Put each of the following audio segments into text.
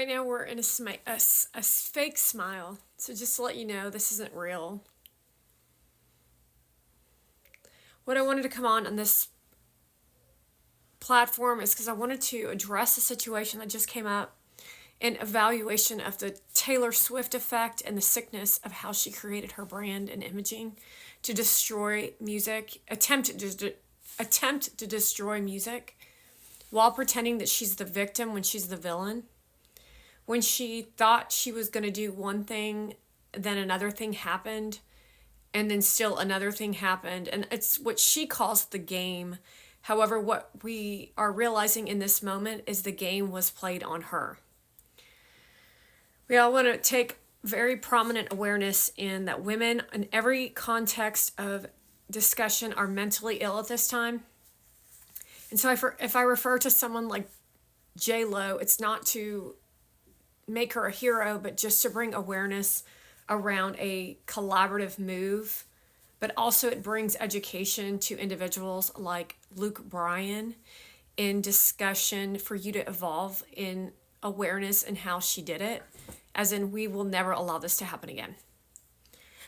Right now we're in a fake smile. So just to let you know, this isn't real. What I wanted to come on this platform is because I wanted to address a situation that just came up, an evaluation of the Taylor Swift effect and the sickness of how she created her brand and imaging to destroy music, attempt to destroy music while pretending that she's the victim when she's the villain. When she thought she was going to do one thing, then another thing happened, and then still another thing happened. And it's what she calls the game. However, what we are realizing in this moment is the game was played on her. We all want to take very prominent awareness in that women in every context of discussion are mentally ill at this time. And so if I refer to someone like J-Lo, it's not to make her a hero, but just to bring awareness around a collaborative move. But also it brings education to individuals like Luke Bryan in discussion for you to evolve in awareness and how she did it, as in we will never allow this to happen again.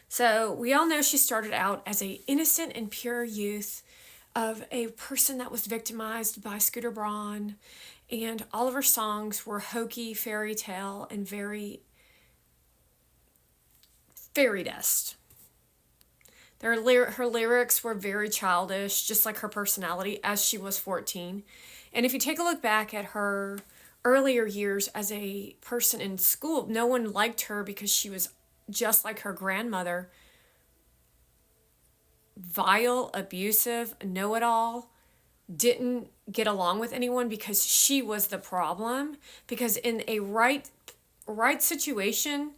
So we all know she started out as a innocent and pure youth of a person that was victimized by Scooter Braun, and all of her songs were hokey, fairy tale, and very fairy dust. Her lyrics were very childish, just like her personality as she was 14. And if you take a look back at her earlier years as a person in school, no one liked her because she was just like her grandmother, vile, abusive, know-it-all, didn't get along with anyone because she was the problem. Because in a right situation,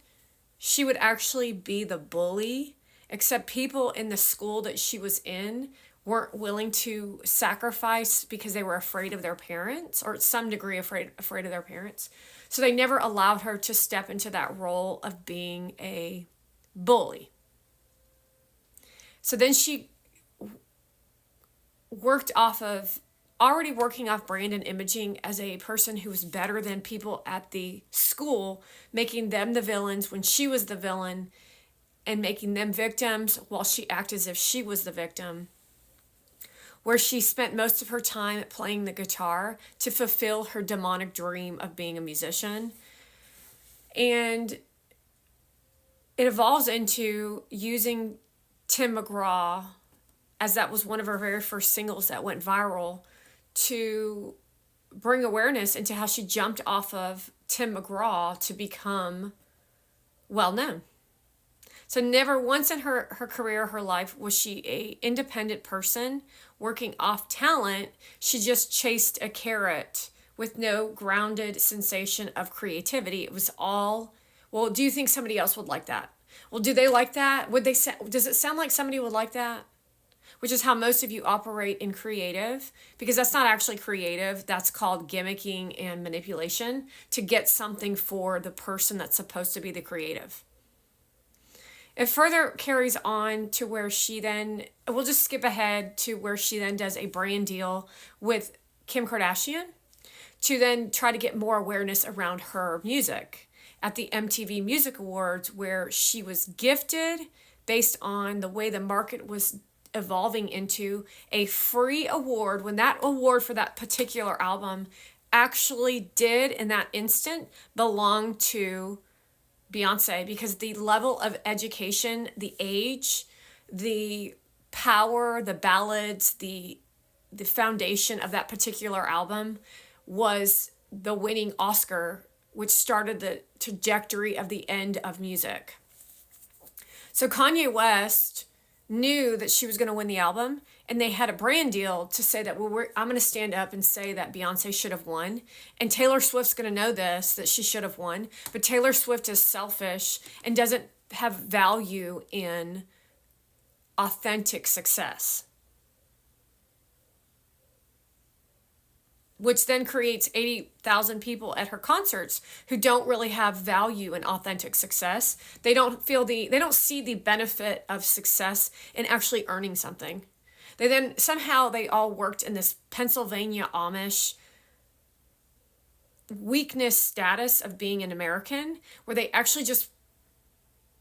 she would actually be the bully, except people in the school that she was in weren't willing to sacrifice because they were afraid of their parents, or to some degree afraid of their parents. So they never allowed her to step into that role of being a bully. So then she working off brand and imaging as a person who was better than people at the school, making them the villains when she was the villain, and making them victims while she acted as if she was the victim, where she spent most of her time playing the guitar to fulfill her demonic dream of being a musician. And it evolves into using Tim McGraw, as that was one of her very first singles that went viral, to bring awareness into how she jumped off of Tim McGraw to become well known. So never once in her career, her life, was she a independent person working off talent. She just chased a carrot with no grounded sensation of creativity. It was all, well, do you think somebody else would like that? Well, do they like that? Does it sound like somebody would like that? Which is how most of you operate in creative, because that's not actually creative. That's called gimmicking and manipulation to get something for the person that's supposed to be the creative. It further carries on to where she then, we'll just skip ahead to where she then does a brand deal with Kim Kardashian to then try to get more awareness around her music at the MTV Music Awards, where she was gifted, based on the way the market was evolving, into a free award, when that award for that particular album actually did in that instant belong to Beyonce, because the level of education, the age, the power, the ballads, the foundation of that particular album was the winning Oscar, which started the trajectory of the end of music. So Kanye West knew that she was going to win the album, and they had a brand deal to say that, well, I'm going to stand up and say that Beyonce should have won, and Taylor Swift's going to know this, that she should have won, but Taylor Swift is selfish and doesn't have value in authentic success, which then creates 80,000 people at her concerts who don't really have value in authentic success. They don't see the benefit of success in actually earning something. They all worked in this Pennsylvania Amish weakness status of being an American, where they actually just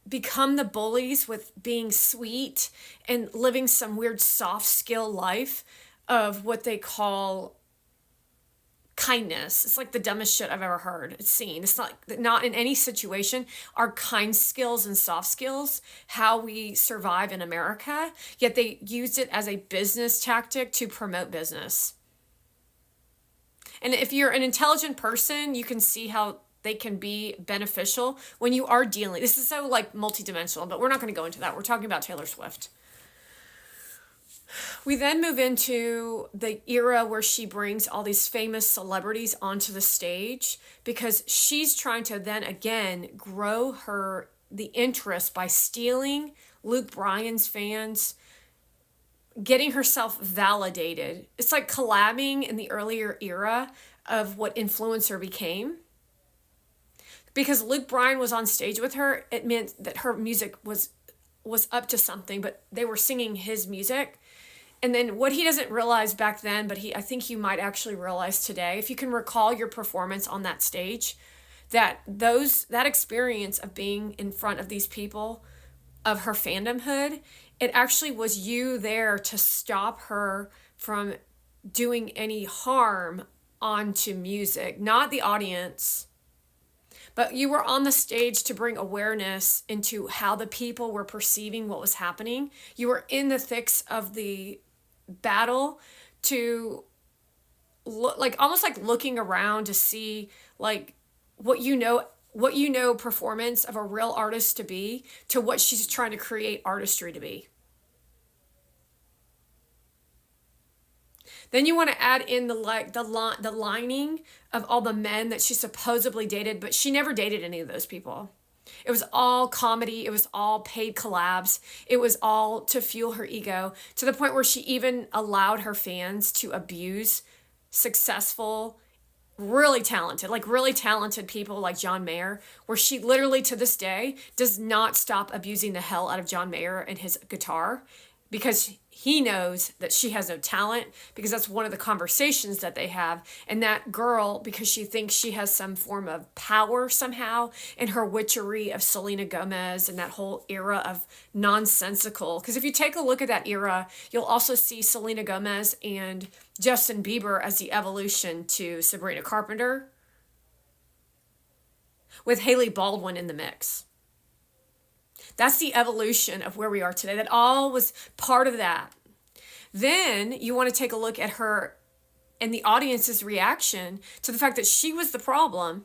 become the bullies with being sweet and living some weird soft skill life of what they call kindness. It's like the dumbest shit I've ever heard. It's seen. It's not in any situation are kind skills and soft skills how we survive in America, yet they used it as a business tactic to promote business. And if you're an intelligent person, you can see how they can be beneficial when you are dealing. This is so like multidimensional, but we're not going to go into that. We're talking about Taylor Swift. We then move into the era where she brings all these famous celebrities onto the stage because she's trying to then again grow the interest by stealing Luke Bryan's fans, getting herself validated. It's like collabing in the earlier era of what influencer became. Because Luke Bryan was on stage with her, it meant that her music was up to something, but they were singing his music. And then what he doesn't realize back then, but I think you might actually realize today, if you can recall your performance on that stage, that experience of being in front of these people, of her fandomhood, it actually was you there to stop her from doing any harm onto music, not the audience. But you were on the stage to bring awareness into how the people were perceiving what was happening. You were in the thick of the battle to look like almost like looking around to see like what you know performance of a real artist to be to what she's trying to create artistry to be. Then you want to add in the lining of all the men that she supposedly dated, but she never dated any of those people. It was all comedy. It was all paid collabs. It was all to fuel her ego, to the point where she even allowed her fans to abuse successful, really talented people like John Mayer, where she literally to this day does not stop abusing the hell out of John Mayer and his guitar, because he knows that she has no talent, because that's one of the conversations that they have. And that girl, because she thinks she has some form of power somehow in her witchery of Selena Gomez and that whole era of nonsensical. Because if you take a look at that era, you'll also see Selena Gomez and Justin Bieber as the evolution to Sabrina Carpenter, with Hailey Baldwin in the mix. That's the evolution of where we are today. That all was part of that. Then you want to take a look at her and the audience's reaction to the fact that she was the problem,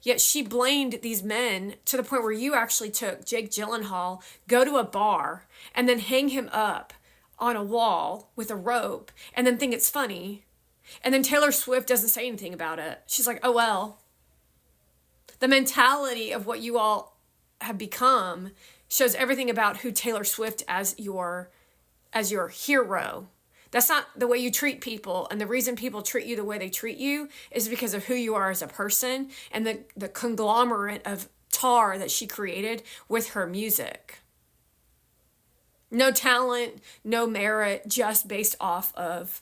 yet she blamed these men to the point where you actually took Jake Gyllenhaal, go to a bar, and then hang him up on a wall with a rope, and then think it's funny. And then Taylor Swift doesn't say anything about it. She's like, oh well. The mentality of what you all have become shows everything about who Taylor Swift as your hero. That's not the way you treat people, and the reason people treat you the way they treat you is because of who you are as a person and the conglomerate of tar that she created with her music. No talent, no merit, just based off of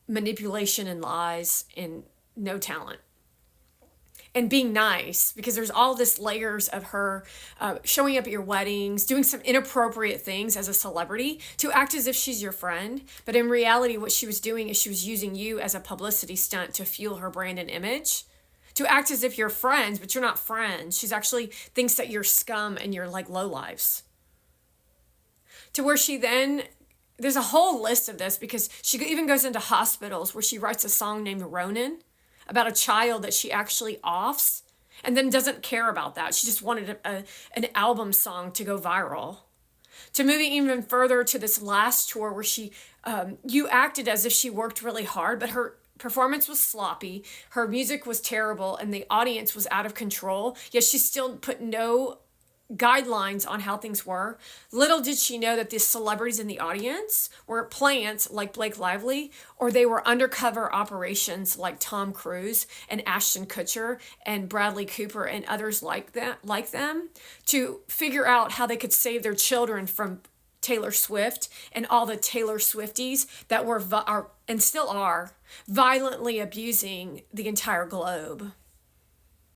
manipulation and lies, and no talent. And being nice, because there's all this layers of her showing up at your weddings, doing some inappropriate things as a celebrity to act as if she's your friend. But in reality, what she was doing is she was using you as a publicity stunt to fuel her brand and image, to act as if you're friends, but you're not friends. She's actually thinks that you're scum and you're like lowlifes. To where she then, there's a whole list of this, because she even goes into hospitals where she writes a song named Ronan about a child that she actually offs, and then doesn't care about that. She just wanted an album song to go viral. To moving even further to this last tour where you acted as if she worked really hard, but her performance was sloppy, her music was terrible, and the audience was out of control, yet she still put no guidelines on how things were. Little did she know that the celebrities in the audience were plants like Blake Lively, or they were undercover operations like Tom Cruise and Ashton Kutcher and Bradley Cooper and others like them, to figure out how they could save their children from Taylor Swift and all the Taylor Swifties that are and still are violently abusing the entire globe.